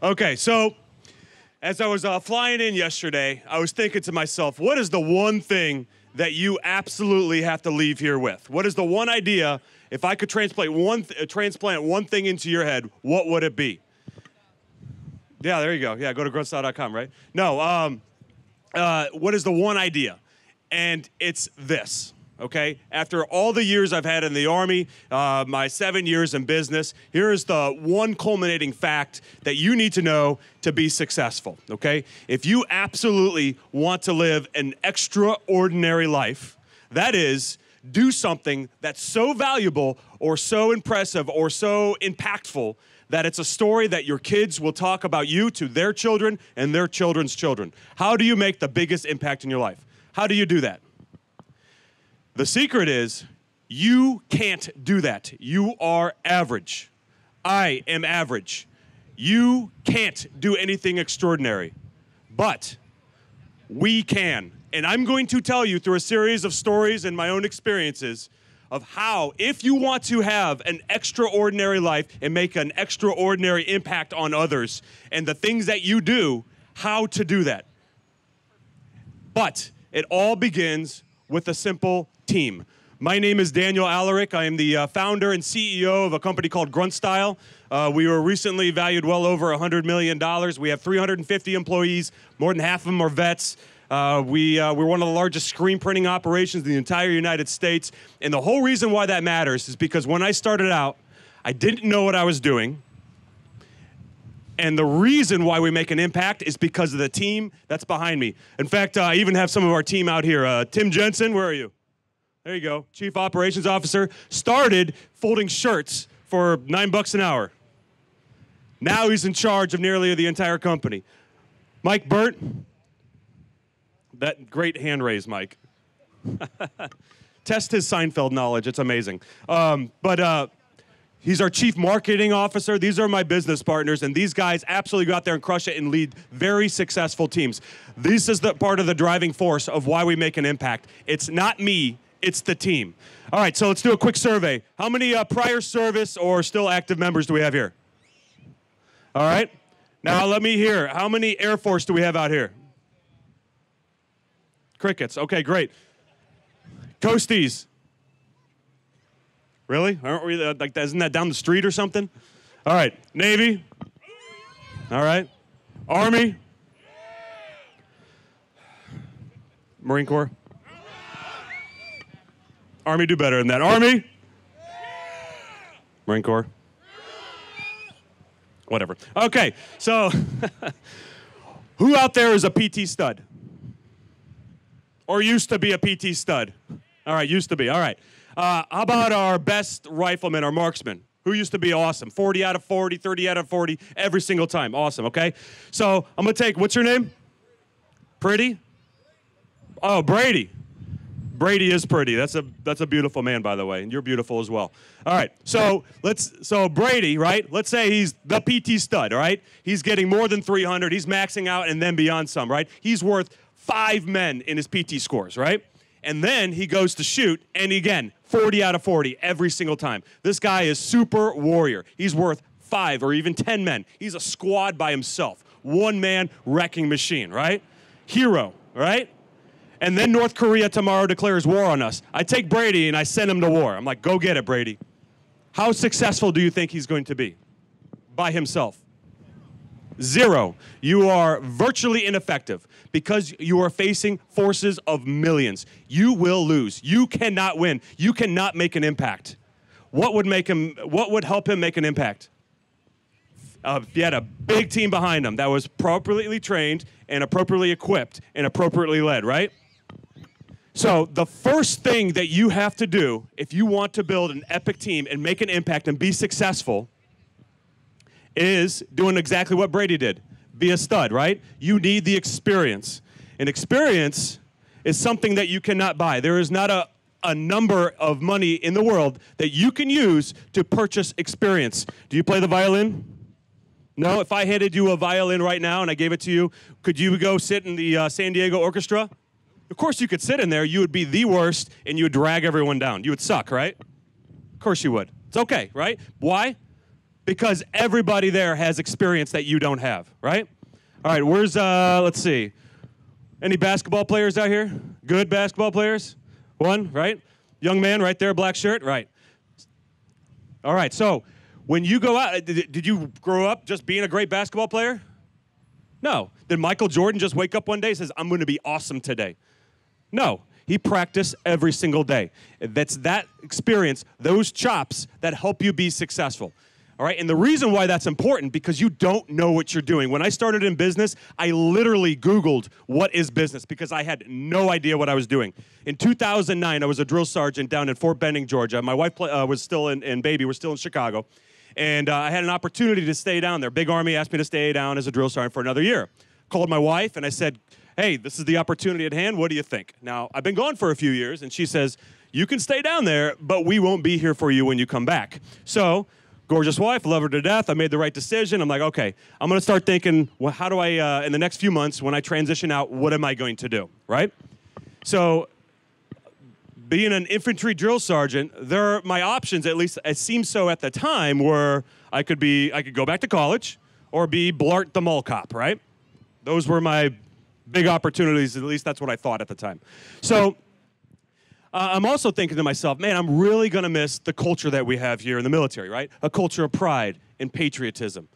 Okay, so as I was flying in yesterday, I was thinking to myself, what is the one thing that you absolutely have to leave here with? What is the one idea, if I could transplant one thing into your head, what would it be? Yeah, there you go. Yeah, go to growthstyle.com, right? No, what is the one idea? And it's this. Okay, after all the years I've had in the Army, my 7 years in business, here is the one culminating fact that you need to know to be successful, okay? If you absolutely want to live an extraordinary life, that is, do something that's so valuable or so impressive or so impactful that it's a story that your kids will talk about you to their children and their children's children. How do you make the biggest impact in your life? How do you do that? The secret is you can't do that. You are average. I am average. You can't do anything extraordinary, but we can. And I'm going to tell you through a series of stories and my own experiences of how, if you want to have an extraordinary life and make an extraordinary impact on others and the things that you do, how to do that. But it all begins with a simple team. My name is Daniel Alarik. I am the founder and CEO of a company called Growthstyle. We were recently valued well over $100 million. We have 350 employees. More than half of them are vets. We're one of the largest screen printing operations in the entire United States. And the whole reason why that matters is because when I started out, I didn't know what I was doing. And the reason why we make an impact is because of the team that's behind me. In fact, I even have some of our team out here. Tim Jensen, where are you? There you go. Chief Operations Officer. Started folding shirts for $9 an hour. Now he's in charge of nearly the entire company. Mike Burt. That great hand raise, Mike. Test his Seinfeld knowledge. It's amazing. He's our Chief Marketing Officer. These are my business partners, and these guys absolutely go out there and crush it and lead very successful teams. This is the part of the driving force of why we make an impact. It's not me, it's the team. All right, so let's do a quick survey. How many prior service or still active members do we have here? All right. Now let me hear. How many Air Force do we have out here? Crickets. Okay, great. Coasties. Really? Aren't we like that? Isn't that down the street or something? All right. Navy. All right. Army. Marine Corps. Army do better than that. Army. Marine Corps. Whatever. Okay. So, who out there is a PT stud? Or used to be a PT stud? All right, used to be. All right. How about our best rifleman, our marksman? Who used to be awesome? 40 out of 40, 30 out of 40, every single time. Awesome, okay? So I'm going to take, what's your name? Pretty? Oh, Brady. Brady is pretty. That's a beautiful man, by the way, and you're beautiful as well. All right, so Brady, right? Let's say he's the PT stud, all right? He's getting more than 300. He's maxing out and then beyond some, right? He's worth 5 men in his PT scores, right? And then he goes to shoot, and again, 40 out of 40 every single time. This guy is super warrior. He's worth 5 or even 10 men. He's a squad by himself. One man wrecking machine, right? Hero, right? And then North Korea tomorrow declares war on us. I take Brady and I send him to war. I'm like, go get it, Brady. How successful do you think he's going to be? By himself. 0. You are virtually ineffective because you are facing forces of millions. You will lose. You cannot win. You cannot make an impact. What would help him make an impact? He had a big team behind him that was appropriately trained and appropriately equipped and appropriately led, right? So the first thing that you have to do if you want to build an epic team and make an impact and be successful is doing exactly what Brady did. Be a stud, right? You need the experience. And experience is something that you cannot buy. There is not a number of money in the world that you can use to purchase experience. Do you play the violin? No? If I handed you a violin right now and I gave it to you, could you go sit in the San Diego Orchestra? Of course you could sit in there. You would be the worst and you would drag everyone down. You would suck, right? Of course you would. It's okay, right? Why? because everybody there has experience that you don't have, right? All right, where's, let's see. Any basketball players out here? Good basketball players? One, right? Young man right there, black shirt, right. All right, so when you go out, did you grow up just being a great basketball player? No. Did Michael Jordan just wake up one day and says, I'm going to be awesome today? No. He practiced every single day. That's that experience, those chops that help you be successful. All right, and the reason why that's important, because you don't know what you're doing. When I started in business, I literally Googled what is business because I had no idea what I was doing. In 2009, I was a drill sergeant down in Fort Benning, Georgia. My wife was still and baby was still in Chicago, and I had an opportunity to stay down there. Big Army asked me to stay down as a drill sergeant for another year. Called my wife, and I said, hey, this is the opportunity at hand. What do you think? Now, I've been gone for a few years, and she says, you can stay down there, but we won't be here for you when you come back. So, gorgeous wife, love her to death. I made the right decision. I'm like, okay, I'm going to start thinking, well, how do I, in the next few months, when I transition out, what am I going to do, right? So, being an infantry drill sergeant, my options, at least it seemed so at the time, were I could go back to college or be Blart the mall cop, right? Those were my big opportunities, at least that's what I thought at the time. So, I'm also thinking to myself, man, I'm really going to miss the culture that we have here in the military, right? A culture of pride and patriotism.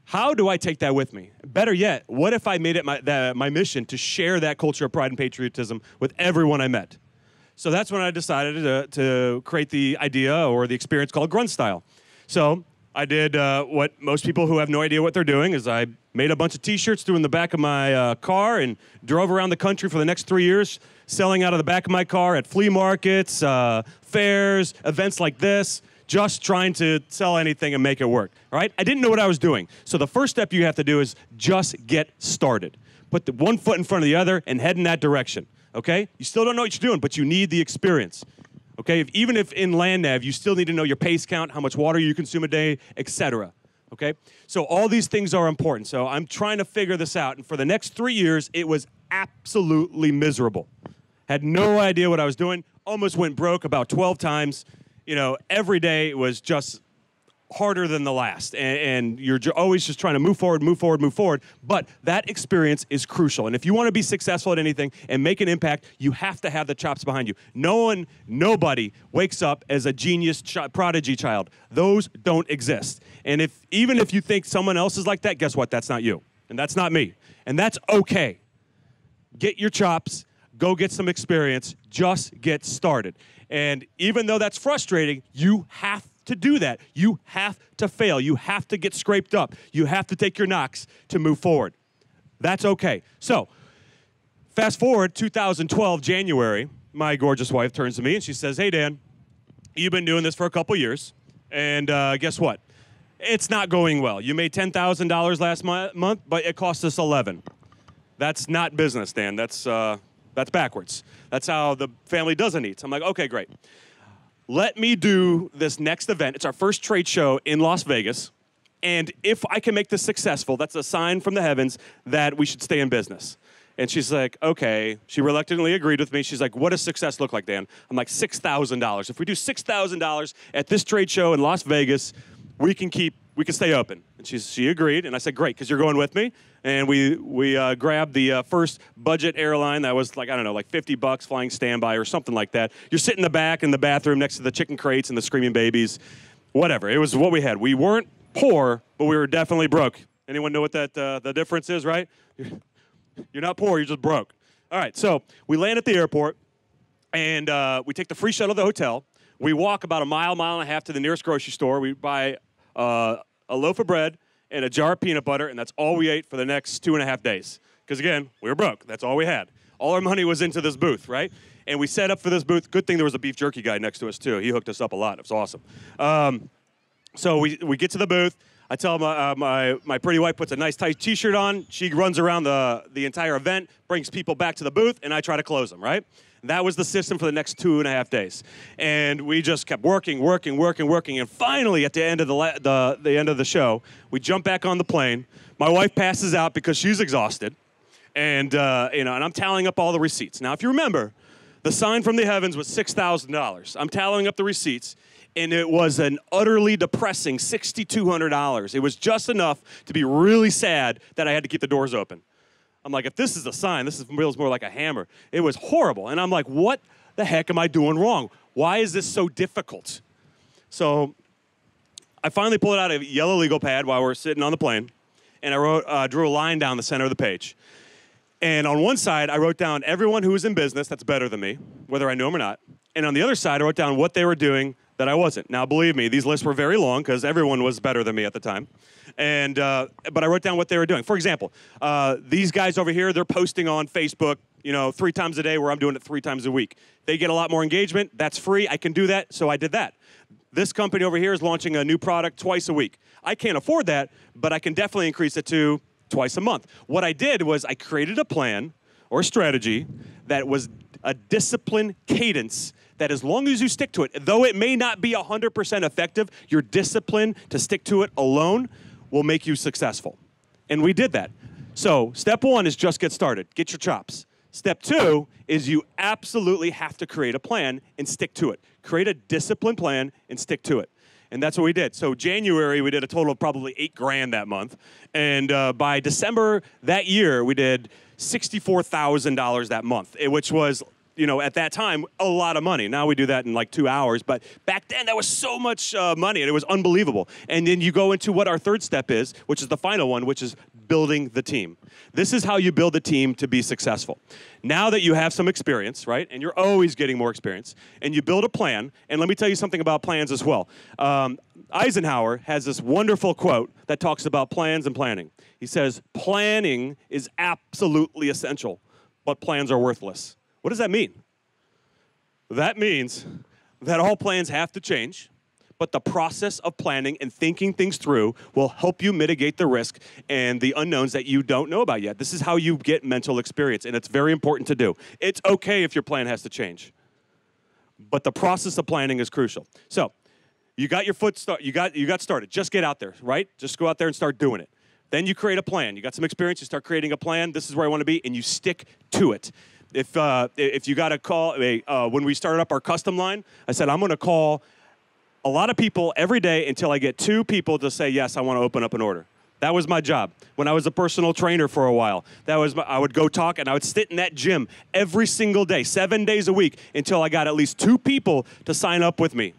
How do I take that with me? Better yet, what if I made it my mission to share that culture of pride and patriotism with everyone I met? So that's when I decided to create the idea or the experience called Grunt Style. So I did what most people who have no idea what they're doing is I made a bunch of T-shirts, threw in the back of my car, and drove around the country for the next 3 years, selling out of the back of my car at flea markets, fairs, events like this, just trying to sell anything and make it work, all right? I didn't know what I was doing. So the first step you have to do is just get started. Put the one foot in front of the other and head in that direction, okay? You still don't know what you're doing, but you need the experience, okay? Even if in land nav, you still need to know your pace count, how much water you consume a day, etc. Okay? So all these things are important. So I'm trying to figure this out. And for the next 3 years, it was absolutely miserable. Had no idea what I was doing. Almost went broke about 12 times. You know, every day was just harder than the last. And you're always just trying to move forward, move forward, move forward. But that experience is crucial. And if you want to be successful at anything and make an impact, you have to have the chops behind you. Nobody wakes up as a genius prodigy child. Those don't exist. And even if you think someone else is like that, guess what? That's not you. And that's not me. And that's okay. Get your chops. Go get some experience. Just get started. And even though that's frustrating, you have to do that. You have to fail. You have to get scraped up. You have to take your knocks to move forward. That's okay. So, fast forward 2012, January, my gorgeous wife turns to me and she says, hey, Dan, you've been doing this for a couple years, and guess what? It's not going well. You made $10,000 last month, but it cost us $11,000. That's not business, Dan. That's backwards. That's how the family doesn't eat. So I'm like, okay, great. Let me do this next event. It's our first trade show in Las Vegas. And if I can make this successful, that's a sign from the heavens that we should stay in business. And she's like, okay. She reluctantly agreed with me. She's like, what does success look like, Dan? I'm like, $6,000. If we do $6,000 at this trade show in Las Vegas, we can stay open. And she agreed. And I said, great, because you're going with me. And we grabbed the first budget airline that was like, I don't know, like $50 flying standby or something like that. You're sitting in the back in the bathroom next to the chicken crates and the screaming babies. Whatever. It was what we had. We weren't poor, but we were definitely broke. Anyone know what that the difference is, right? You're not poor, you're just broke. All right, so we land at the airport, and we take the free shuttle to the hotel. We walk about a mile and a half to the nearest grocery store. We buy a loaf of bread and a jar of peanut butter, and that's all we ate for the next 2.5 days. Because, again, we were broke. That's all we had. All our money was into this booth, right? And we set up for this booth. Good thing there was a beef jerky guy next to us, too. He hooked us up a lot. It was awesome. So we get to the booth. I tell my pretty wife puts a nice tight T-shirt on. She runs around the entire event, brings people back to the booth, and I try to close them, right? That was the system for the next 2.5 days. And we just kept working. And finally, at the end of the end of the show, we jump back on the plane. My wife passes out because she's exhausted. And, and I'm tallying up all the receipts. Now, if you remember, The sign from the heavens was $6,000. I'm tallying up the receipts, and it was an utterly depressing $6,200. It was just enough to be really sad that I had to keep the doors open. I'm like, if this is a sign, this feels more like a hammer. It was horrible. And I'm like, what the heck am I doing wrong? Why is this so difficult? So I finally pulled out a yellow legal pad while we're sitting on the plane, and I drew a line down the center of the page. And on one side, I wrote down everyone who was in business that's better than me, whether I knew them or not. And on the other side, I wrote down what they were doing that I wasn't. Now, believe me, these lists were very long because everyone was better than me at the time. And but I wrote down what they were doing. For example, these guys over here, they're posting on Facebook, 3 times a day, where I'm doing it 3 times a week. They get a lot more engagement. That's free. I can do that, so I did that. This company over here is launching a new product twice a week. I can't afford that, but I can definitely increase it to twice a month. What I did was I created a plan or a strategy that was a disciplined cadence that, as long as you stick to it, though it may not be 100% effective, your discipline to stick to it alone will make you successful. And we did that. So step 1 is just get started. Get your chops. Step 2 is you absolutely have to create a plan and stick to it. Create a disciplined plan and stick to it. And that's what we did. So January, we did a total of probably $8,000 that month. And by December that year, we did $64,000 that month, which was, at that time, a lot of money. Now we do that in like 2 hours. But back then, that was so much money, and it was unbelievable. And then you go into what our third step is, which is the final one, which is building the team. This is how you build a team to be successful. Now that you have some experience, right, and you're always getting more experience, and you build a plan, and let me tell you something about plans as well. Eisenhower has this wonderful quote that talks about plans and planning. He says, planning is absolutely essential, but plans are worthless. What does that mean? That means that all plans have to change, but the process of planning and thinking things through will help you mitigate the risk and the unknowns that you don't know about yet. This is how you get mental experience, and it's very important to do. It's okay if your plan has to change, but the process of planning is crucial. So you got your you got started. Just get out there, right? Just go out there and start doing it. Then you create a plan. You got some experience. You start creating a plan. This is where I want to be, and you stick to it. If you got to call, when we started up our custom line, I said, I'm going to call a lot of people every day until I get 2 people to say, yes, I want to open up an order. That was my job. When I was a personal trainer for a while, I would go talk, and I would sit in that gym every single day, 7 days a week, until I got at least 2 people to sign up with me.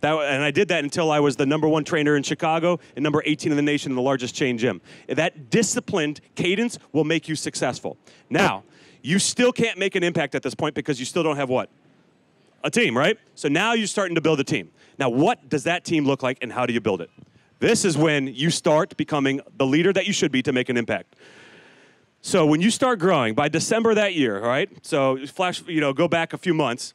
And I did that until I was the #1 trainer in Chicago and number 18 in the nation in the largest chain gym. That disciplined cadence will make you successful. Now, you still can't make an impact at this point because you still don't have what? A team, right? So now you're starting to build a team. Now, what does that team look like, and how do you build it? This is when you start becoming the leader that you should be to make an impact. So when you start growing, by December that year, all right? So go back a few months.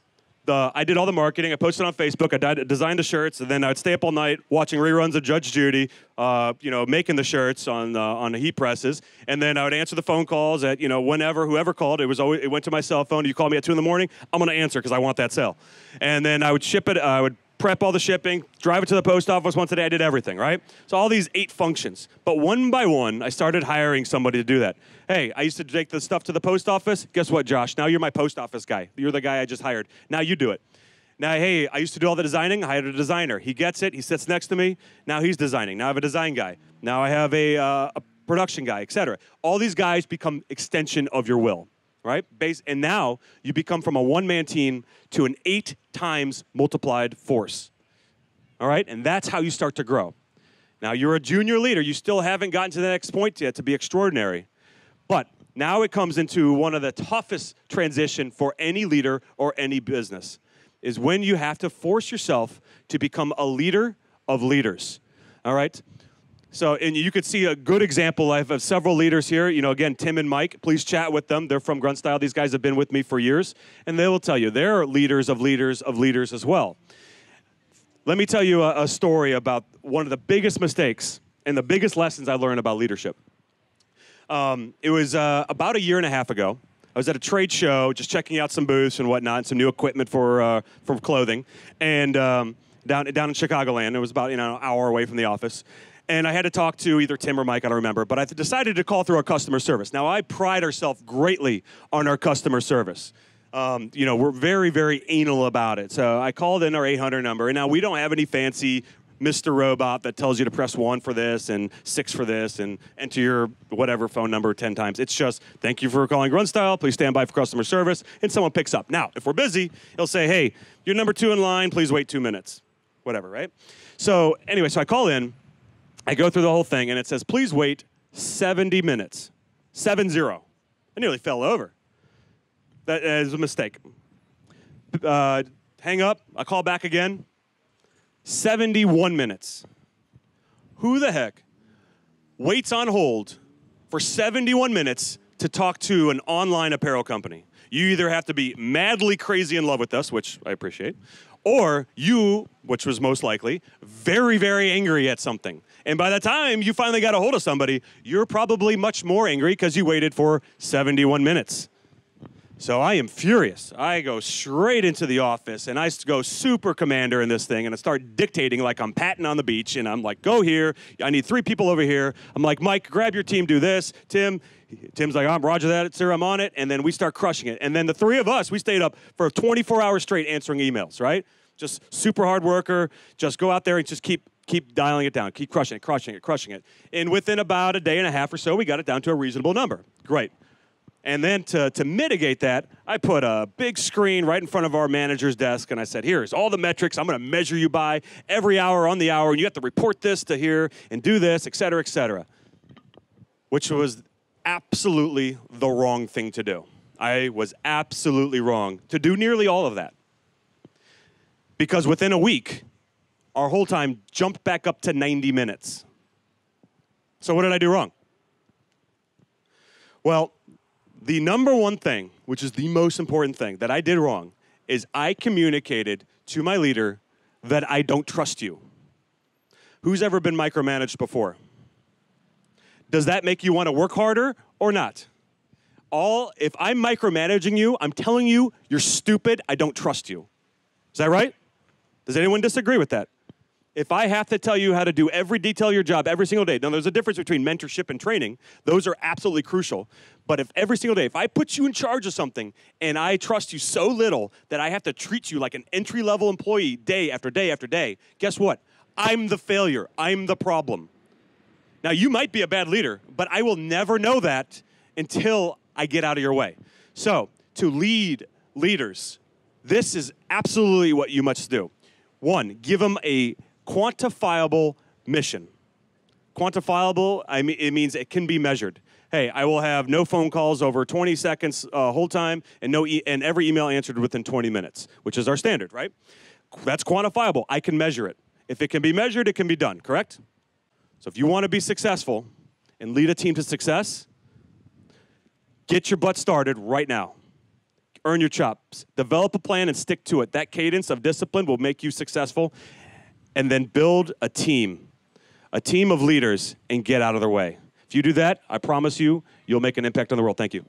I did all the marketing. I posted on Facebook. I designed the shirts, and then I'd stay up all night watching reruns of Judge Judy, making the shirts on the heat presses, and then I would answer the phone calls at whoever called. It went to my cell phone. You call me at 2 in the morning, I'm going to answer because I want that sale. And then I would ship it. I would prep all the shipping, drive it to the post office once a day. I did everything, right? So all these 8 functions. But one by one, I started hiring somebody to do that. Hey, I used to take the stuff to the post office. Guess what, Josh? Now you're my post office guy. You're the guy I just hired. Now you do it. Now, hey, I used to do all the designing. I hired a designer. He gets it. He sits next to me. Now he's designing. Now I have a design guy. Now I have a production guy, et cetera. All these guys become extension of your will, right? And now you become from a one-man team to an 8 times multiplied force, all right? And that's how you start to grow. Now, you're a junior leader. You still haven't gotten to the next point yet to be extraordinary. But now it comes into one of the toughest transition for any leader or any business, is when you have to force yourself to become a leader of leaders, all right? So, and you could see a good example of several leaders here. Again, Tim and Mike, please chat with them. They're from Grunt Style. These guys have been with me for years, and they will tell you they're leaders of leaders of leaders as well. Let me tell you a story about one of the biggest mistakes and the biggest lessons I learned about leadership. It was about 1.5 years ago. I was at a trade show, just checking out some booths and whatnot, and some new equipment for clothing, and down in Chicagoland. It was about an hour away from the office. And I had to talk to either Tim or Mike, I don't remember, but I decided to call through our customer service. Now, I pride ourselves greatly on our customer service. We're very, very anal about it. So I called in our 800 number, and now we don't have any fancy Mr. Robot that tells you to press 1 for this and 6 for this and enter your whatever phone number 10 times. It's just, thank you for calling Grunstyle. Please stand by for customer service. And someone picks up. Now, if we're busy, he'll say, hey, you're number 2 in line. Please wait 2 minutes. Whatever, right? So anyway, so I call in. I go through the whole thing, and it says, please wait 70 minutes. 70. I nearly fell over. That is a mistake. Hang up. I call back again. 71 minutes. Who the heck waits on hold for 71 minutes to talk to an online apparel company? You either have to be madly crazy in love with us, which I appreciate, or you, which was most likely, very, very angry at something. And by the time you finally got a hold of somebody, you're probably much more angry because you waited for 71 minutes. So I am furious. I go straight into the office, and I go super commander in this thing, and I start dictating like I'm Patton on the beach, and I'm like, go here. I need 3 people over here. I'm like, Mike, grab your team, do this. Tim's like, I'm roger that, sir, I'm on it. And then we start crushing it. And then the 3 of us, we stayed up for 24 hours straight answering emails, right? Just super hard worker. Just go out there and just keep dialing it down. Keep crushing it. And within about a day and a half or so, we got it down to a reasonable number. Great. And then to mitigate that, I put a big screen right in front of our manager's desk, and I said, here's all the metrics I'm going to measure you by every hour on the hour, and you have to report this to here and do this, et cetera, which was absolutely the wrong thing to do. I was absolutely wrong to do nearly all of that. Because within a week, our whole time jumped back up to 90 minutes. So what did I do wrong? Well, the number one thing, which is the most important thing that I did wrong, is I communicated to my leader that I don't trust you. Who's ever been micromanaged before? Does that make you want to work harder or not? If I'm micromanaging you, I'm telling you, you're stupid, I don't trust you. Is that right? Does anyone disagree with that? If I have to tell you how to do every detail of your job every single day, now there's a difference between mentorship and training. Those are absolutely crucial. But if every single day, if I put you in charge of something and I trust you so little that I have to treat you like an entry-level employee day after day after day, guess what? I'm the failure. I'm the problem. Now, you might be a bad leader, but I will never know that until I get out of your way. So, to lead leaders, this is absolutely what you must do. 1, give them a quantifiable mission. Quantifiable, it means it can be measured. Hey, I will have no phone calls over 20 seconds whole time and and every email answered within 20 minutes, which is our standard, right? That's quantifiable. I can measure it. If it can be measured, it can be done, correct? So if you want to be successful and lead a team to success, get your butt started right now. Earn your chops. Develop a plan and stick to it. That cadence of discipline will make you successful. And then build a team of leaders, and get out of their way. If you do that, I promise you, you'll make an impact on the world. Thank you.